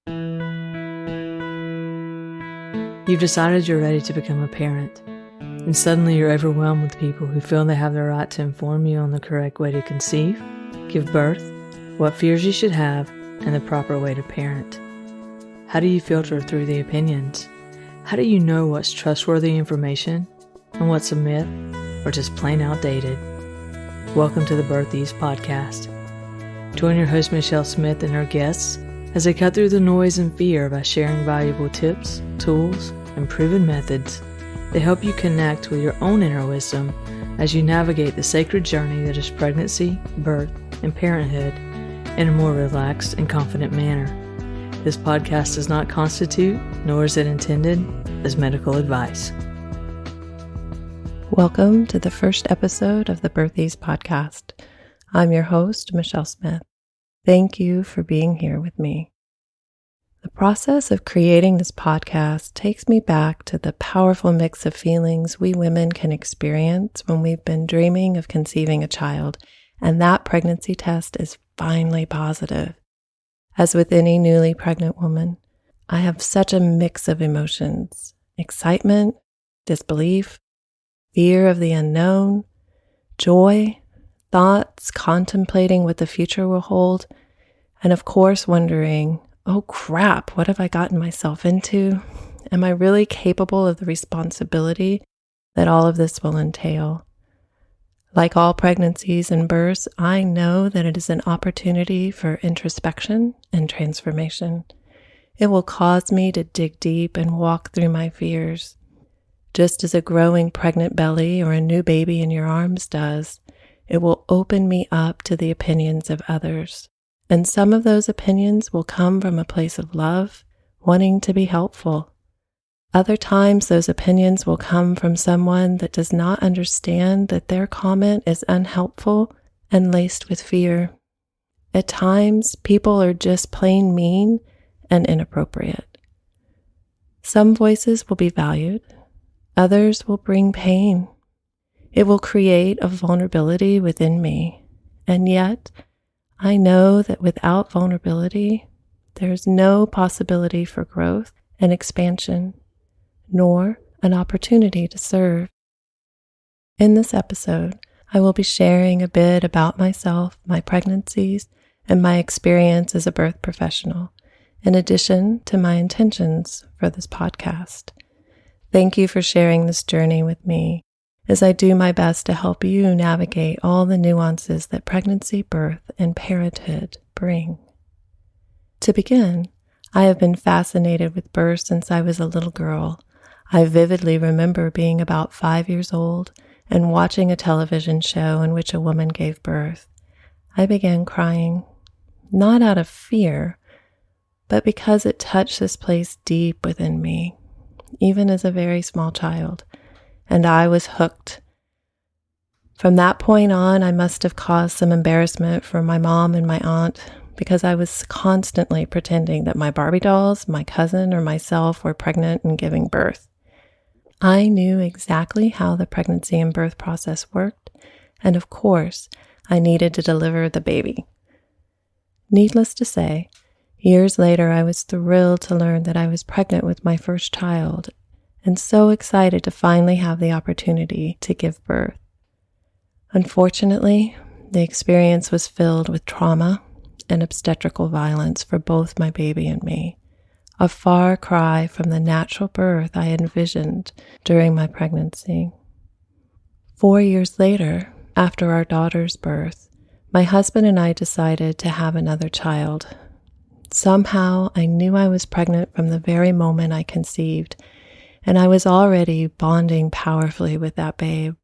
You've decided you're ready to become a parent, and suddenly you're overwhelmed with people who feel they have the right to inform you on the correct way to conceive, give birth, what fears you should have, and the proper way to parent. How do you filter through the opinions? How do you know what's trustworthy information and what's a myth or just plain outdated? Welcome to the Birthies podcast. Join your host Michelle Smith and her guests as they cut through the noise and fear by sharing valuable tips, tools, and proven methods that help you connect with your own inner wisdom as you navigate the sacred journey that is pregnancy, birth, and parenthood in a more relaxed and confident manner. This podcast does not constitute, nor is it intended, as medical advice. Welcome to the first episode of the Birthies podcast. I'm your host, Michelle Smith. Thank you for being here with me. The process of creating this podcast takes me back to the powerful mix of feelings we women can experience when we've been dreaming of conceiving a child, and that pregnancy test is finally positive. As with any newly pregnant woman, I have such a mix of emotions: excitement, disbelief, fear of the unknown, joy, thoughts contemplating what the future will hold, and of course wondering, oh crap, what have I gotten myself into? Am I really capable of the responsibility that all of this will entail? Like all pregnancies and births, I know that it is an opportunity for introspection and transformation. It will cause me to dig deep and walk through my fears. Just as a growing pregnant belly or a new baby in your arms does, it will open me up to the opinions of others. And some of those opinions will come from a place of love, wanting to be helpful. Other times, those opinions will come from someone that does not understand that their comment is unhelpful and laced with fear. At times, people are just plain mean and inappropriate. Some voices will be valued. Others will bring pain. It will create a vulnerability within me. And yet, I know that without vulnerability, there's no possibility for growth and expansion, nor an opportunity to serve. In this episode, I will be sharing a bit about myself, my pregnancies, and my experience as a birth professional, in addition to my intentions for this podcast. Thank you for sharing this journey with me, as I do my best to help you navigate all the nuances that pregnancy, birth, and parenthood bring. To begin, I have been fascinated with birth since I was a little girl. I vividly remember being about 5 years old and watching a television show in which a woman gave birth. I began crying, not out of fear, but because it touched this place deep within me, even as a very small child. And I was hooked. From that point on, I must have caused some embarrassment for my mom and my aunt because I was constantly pretending that my Barbie dolls, my cousin, or myself were pregnant and giving birth. I knew exactly how the pregnancy and birth process worked, and of course, I needed to deliver the baby. Needless to say, years later, I was thrilled to learn that I was pregnant with my first child, and so excited to finally have the opportunity to give birth. Unfortunately, the experience was filled with trauma and obstetrical violence for both my baby and me, a far cry from the natural birth I envisioned during my pregnancy. 4 years later, after our daughter's birth, my husband and I decided to have another child. Somehow, I knew I was pregnant from the very moment I conceived, and I was already bonding powerfully with that babe.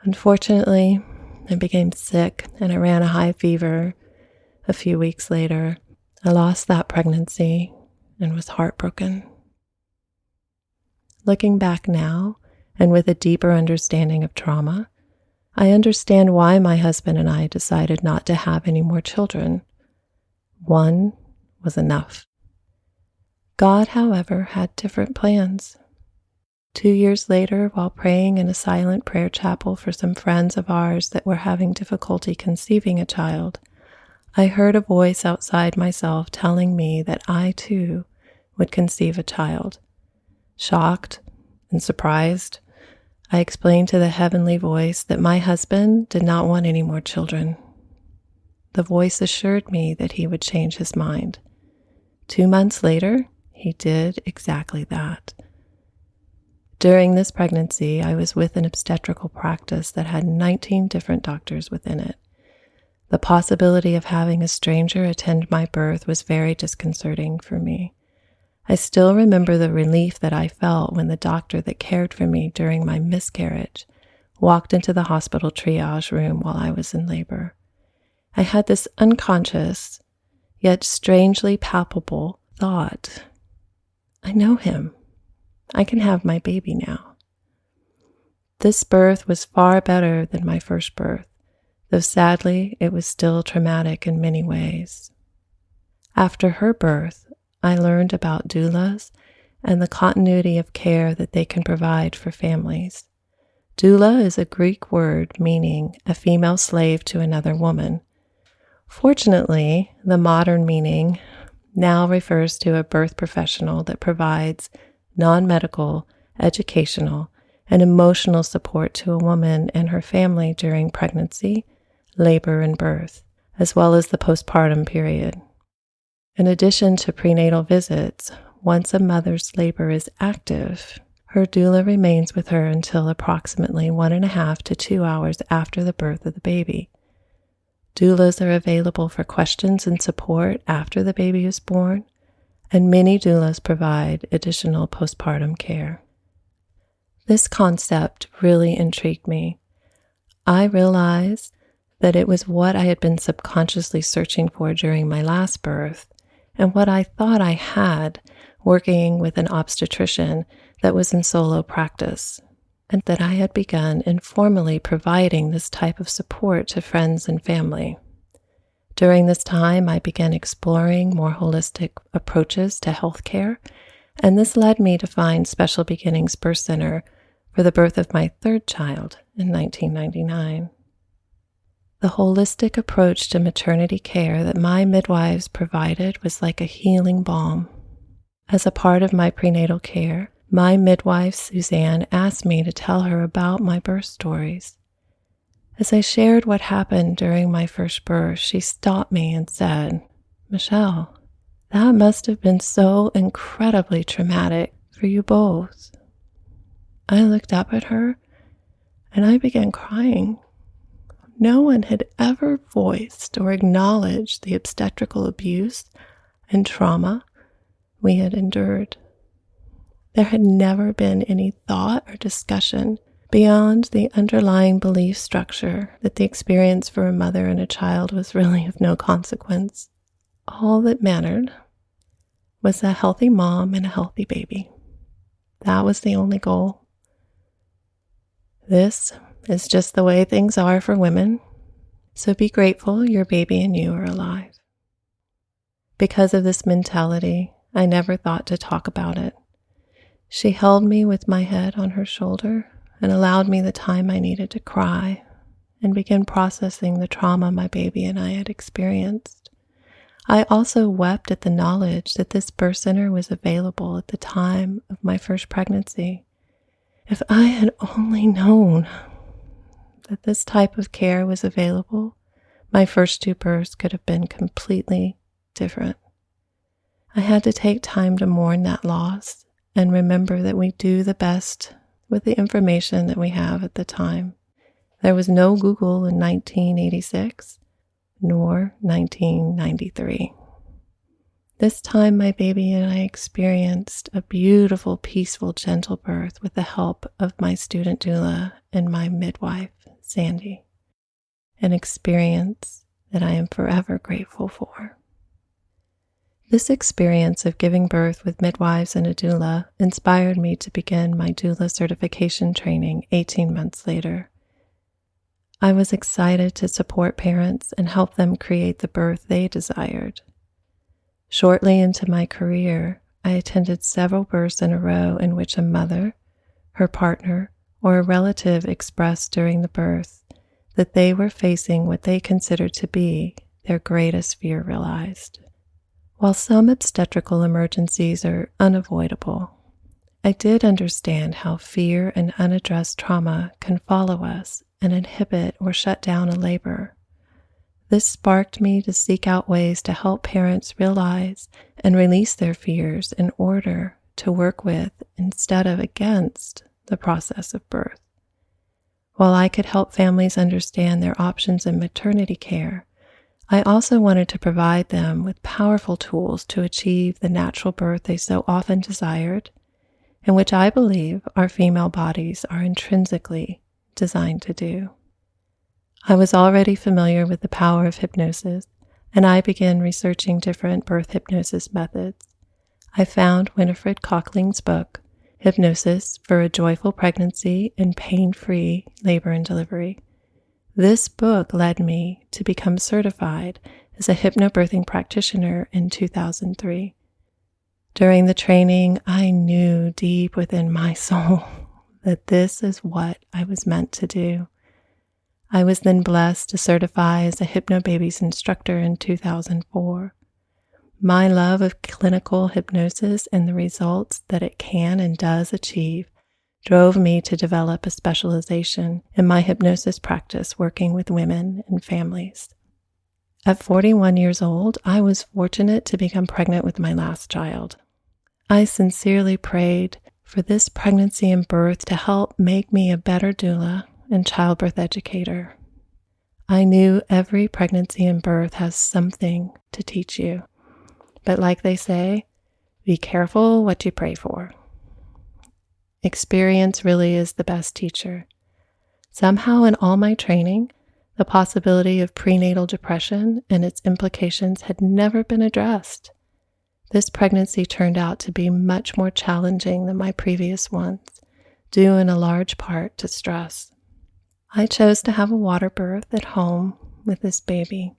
Unfortunately, I became sick and I ran a high fever. A few weeks later, I lost that pregnancy and was heartbroken. Looking back now, and with a deeper understanding of trauma, I understand why my husband and I decided not to have any more children. One was enough. God, however, had different plans. 2 years later, while praying in a silent prayer chapel for some friends of ours that were having difficulty conceiving a child, I heard a voice outside myself telling me that I too would conceive a child. Shocked and surprised, I explained to the heavenly voice that my husband did not want any more children. The voice assured me that he would change his mind. 2 months later, he did exactly that. During this pregnancy, I was with an obstetrical practice that had 19 different doctors within it. The possibility of having a stranger attend my birth was very disconcerting for me. I still remember the relief that I felt when the doctor that cared for me during my miscarriage walked into the hospital triage room while I was in labor. I had this unconscious, yet strangely palpable thought, I know him. I can have my baby now. This birth was far better than my first birth, though sadly it was still traumatic in many ways. After her birth, I learned about doulas and the continuity of care that they can provide for families. Doula is a Greek word meaning a female slave to another woman. Fortunately, the modern meaning now refers to a birth professional that provides non-medical, educational, and emotional support to a woman and her family during pregnancy, labor, and birth, as well as the postpartum period. In addition to prenatal visits, once a mother's labor is active, her doula remains with her until approximately 1.5 to 2 hours after the birth of the baby. Doulas are available for questions and support after the baby is born, and many doulas provide additional postpartum care. This concept really intrigued me. I realized that it was what I had been subconsciously searching for during my last birth, and what I thought I had working with an obstetrician that was in solo practice, and that I had begun informally providing this type of support to friends and family. During this time, I began exploring more holistic approaches to healthcare, and this led me to find Special Beginnings Birth Center for the birth of my third child in 1999. The holistic approach to maternity care that my midwives provided was like a healing balm. As a part of my prenatal care, my midwife, Suzanne, asked me to tell her about my birth stories. As I shared what happened during my first birth, she stopped me and said, "Michelle, that must have been so incredibly traumatic for you both." I looked up at her and I began crying. No one had ever voiced or acknowledged the obstetrical abuse and trauma we had endured. There had never been any thought or discussion beyond the underlying belief structure that the experience for a mother and a child was really of no consequence. All that mattered was a healthy mom and a healthy baby. That was the only goal. This is just the way things are for women, so be grateful your baby and you are alive. Because of this mentality, I never thought to talk about it. She held me with my head on her shoulder and allowed me the time I needed to cry and begin processing the trauma my baby and I had experienced. I also wept at the knowledge that this birth center was available at the time of my first pregnancy. If I had only known that this type of care was available, my first 2 births could have been completely different. I had to take time to mourn that loss and remember that we do the best with the information that we have at the time. There was no Google in 1986, nor 1993. This time, my baby and I experienced a beautiful, peaceful, gentle birth with the help of my student doula and my midwife, Sandy, an experience that I am forever grateful for. This experience of giving birth with midwives and a doula inspired me to begin my doula certification training 18 months later. I was excited to support parents and help them create the birth they desired. Shortly into my career, I attended several births in a row in which a mother, her partner, or a relative expressed during the birth that they were facing what they considered to be their greatest fear realized. While some obstetrical emergencies are unavoidable, I did understand how fear and unaddressed trauma can follow us and inhibit or shut down a labor. This sparked me to seek out ways to help parents realize and release their fears in order to work with instead of against the process of birth. While I could help families understand their options in maternity care, I also wanted to provide them with powerful tools to achieve the natural birth they so often desired, and which I believe our female bodies are intrinsically designed to do. I was already familiar with the power of hypnosis, and I began researching different birth hypnosis methods. I found Winifred Cochling's book, Hypnosis for a Joyful Pregnancy and Pain-Free Labor and Delivery. This book led me to become certified as a hypnobirthing practitioner in 2003. During the training, I knew deep within my soul that this is what I was meant to do. I was then blessed to certify as a hypnobabies instructor in 2004. My love of clinical hypnosis and the results that it can and does achieve drove me to develop a specialization in my hypnosis practice working with women and families. At 41 years old, I was fortunate to become pregnant with my last child. I sincerely prayed for this pregnancy and birth to help make me a better doula and childbirth educator. I knew every pregnancy and birth has something to teach you, but like they say, be careful what you pray for. Experience really is the best teacher. Somehow in all my training, the possibility of prenatal depression and its implications had never been addressed. This pregnancy turned out to be much more challenging than my previous ones, due in a large part to stress. I chose to have a water birth at home with this baby,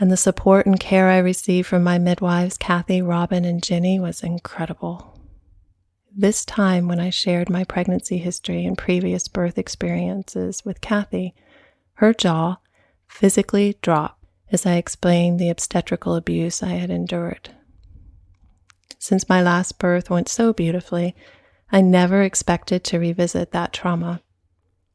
and the support and care I received from my midwives, Kathy, Robin, and Jenny, was incredible. This time when I shared my pregnancy history and previous birth experiences with Kathy, her jaw physically dropped as I explained the obstetrical abuse I had endured. Since my last birth went so beautifully, I never expected to revisit that trauma.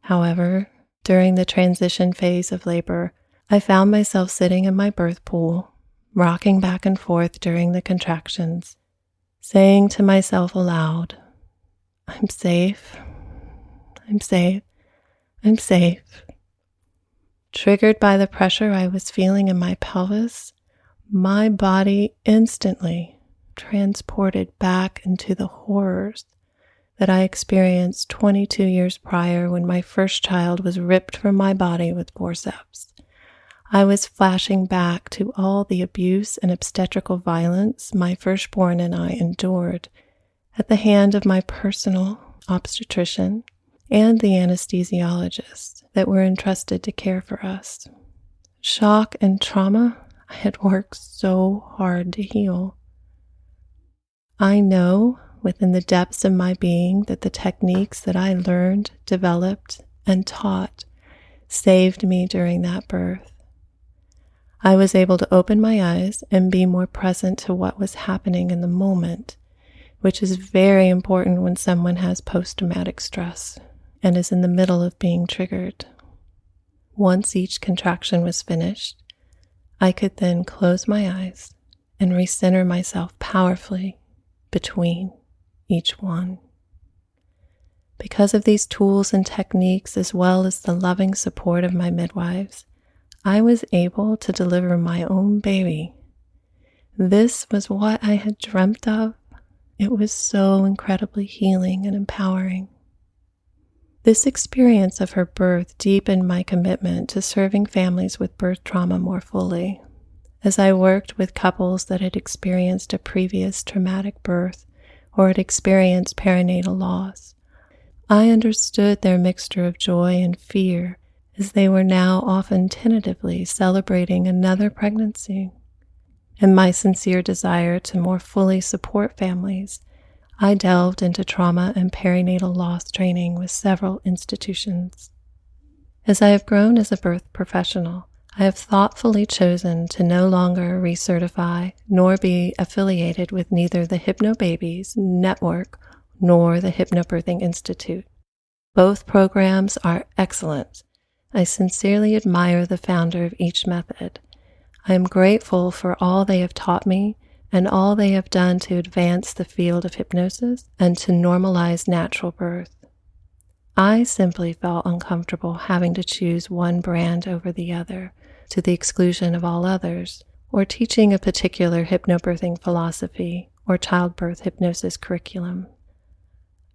However, during the transition phase of labor, I found myself sitting in my birth pool, rocking back and forth during the contractions, saying to myself aloud, I'm safe, I'm safe, I'm safe. Triggered by the pressure I was feeling in my pelvis, my body instantly transported back into the horrors that I experienced 22 years prior when my first child was ripped from my body with forceps. I was flashing back to all the abuse and obstetrical violence my firstborn and I endured at the hand of my personal obstetrician and the anesthesiologists that were entrusted to care for us. Shock and trauma I had worked so hard to heal. I know within the depths of my being that the techniques that I learned, developed, and taught saved me during that birth. I was able to open my eyes and be more present to what was happening in the moment, which is very important when someone has post-traumatic stress and is in the middle of being triggered. Once each contraction was finished, I could then close my eyes and recenter myself powerfully between each one. Because of these tools and techniques, as well as the loving support of my midwives, I was able to deliver my own baby. This was what I had dreamt of. It was so incredibly healing and empowering. This experience of her birth deepened my commitment to serving families with birth trauma more fully. As I worked with couples that had experienced a previous traumatic birth or had experienced perinatal loss, I understood their mixture of joy and fear as they were now often tentatively celebrating another pregnancy. In my sincere desire to more fully support families, I delved into trauma and perinatal loss training with several institutions. As I have grown as a birth professional, I have thoughtfully chosen to no longer recertify nor be affiliated with neither the Hypnobabies Network nor the Hypnobirthing Institute. Both programs are excellent. I sincerely admire the founder of each method. I am grateful for all they have taught me and all they have done to advance the field of hypnosis and to normalize natural birth. I simply felt uncomfortable having to choose one brand over the other, to the exclusion of all others, or teaching a particular hypnobirthing philosophy or childbirth hypnosis curriculum.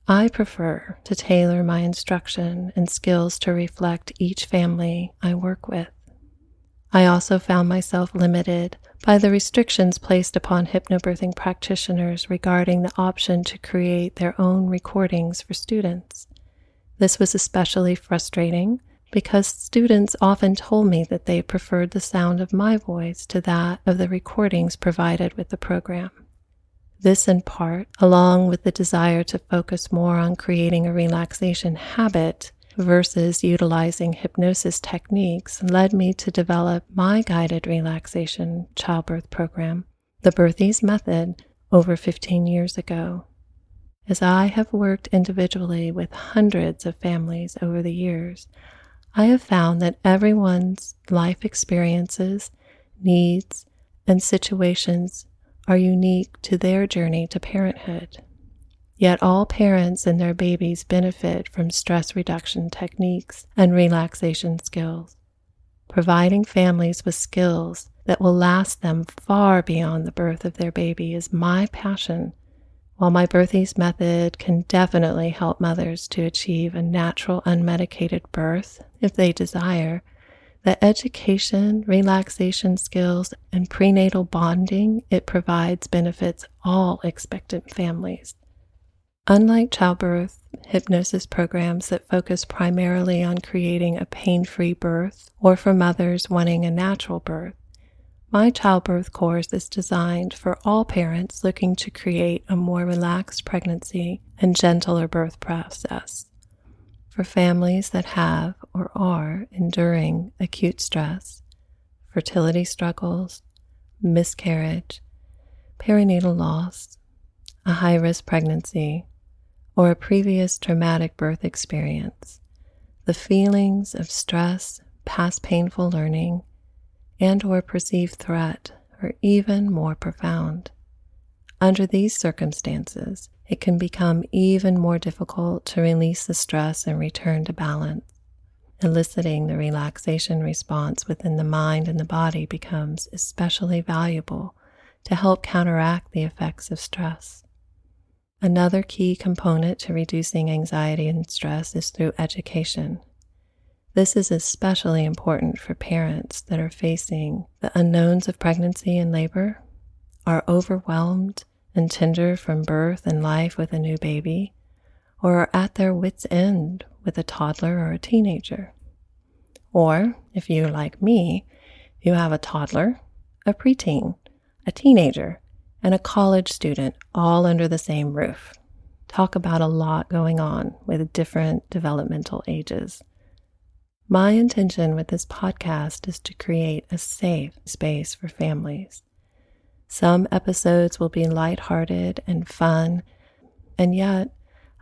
I prefer to tailor my instruction and skills to reflect each family I work with. I also found myself limited by the restrictions placed upon hypnobirthing practitioners regarding the option to create their own recordings for students. This was especially frustrating because students often told me that they preferred the sound of my voice to that of the recordings provided with the program. This, in part, along with the desire to focus more on creating a relaxation habit versus utilizing hypnosis techniques, led me to develop my guided relaxation childbirth program, the Birthies Method, over 15 years ago. As I have worked individually with hundreds of families over the years, I have found that everyone's life experiences, needs, and situations are unique to their journey to parenthood. Yet all parents and their babies benefit from stress reduction techniques and relaxation skills. Providing families with skills that will last them far beyond the birth of their baby is my passion. While my Birthies method can definitely help mothers to achieve a natural unmedicated birth if they desire, the education, relaxation skills, and prenatal bonding it provides benefits all expectant families. Unlike childbirth hypnosis programs that focus primarily on creating a pain-free birth or for mothers wanting a natural birth, my childbirth course is designed for all parents looking to create a more relaxed pregnancy and gentler birth process. For families that have or are enduring acute stress, fertility struggles, miscarriage, perinatal loss, a high-risk pregnancy, or a previous traumatic birth experience, the feelings of stress, past painful learning, and or perceived threat are even more profound. Under these circumstances, it can become even more difficult to release the stress and return to balance. Eliciting the relaxation response within the mind and the body becomes especially valuable to help counteract the effects of stress. Another key component to reducing anxiety and stress is through education. This is especially important for parents that are facing the unknowns of pregnancy and labor, are overwhelmed and tender from birth and life with a new baby, or are at their wits' end with a toddler or a teenager. Or, if you, like me, you have a toddler, a preteen, a teenager, and a college student all under the same roof. Talk about a lot going on with different developmental ages. My intention with this podcast is to create a safe space for families. Some episodes will be lighthearted and fun, and yet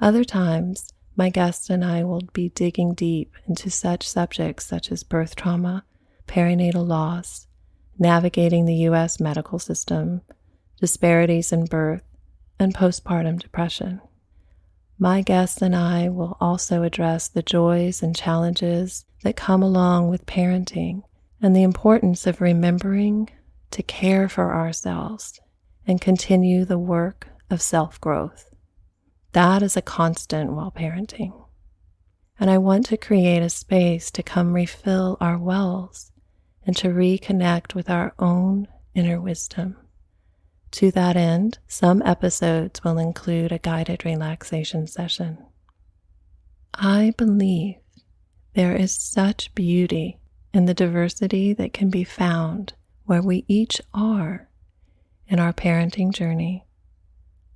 other times my guests and I will be digging deep into such subjects such as birth trauma, perinatal loss, navigating the U.S. medical system, disparities in birth, and postpartum depression. My guests and I will also address the joys and challenges that come along with parenting and the importance of remembering to care for ourselves and continue the work of self-growth. That is a constant while parenting. And I want to create a space to come refill our wells and to reconnect with our own inner wisdom. To that end, some episodes will include a guided relaxation session. I believe there is such beauty in the diversity that can be found where we each are in our parenting journey,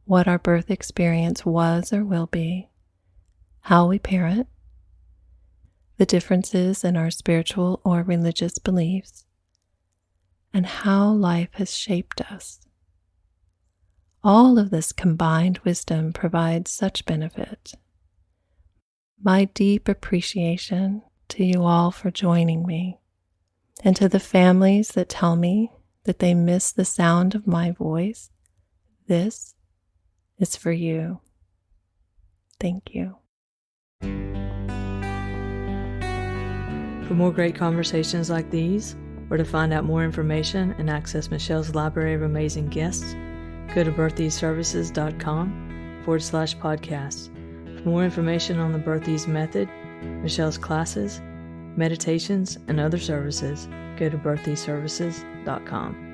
what our birth experience was or will be, how we parent, the differences in our spiritual or religious beliefs, and how life has shaped us. All of this combined wisdom provides such benefit. My deep appreciation to you all for joining me, and to the families that tell me that they miss the sound of my voice. This is for you. Thank you. For more great conversations like these, or to find out more information and access Michelle's library of amazing guests, go to birtheaseservices.com/podcast. For more information on the Birthease method, Michelle's classes, meditations, and other services, go to birtheaseservices.com.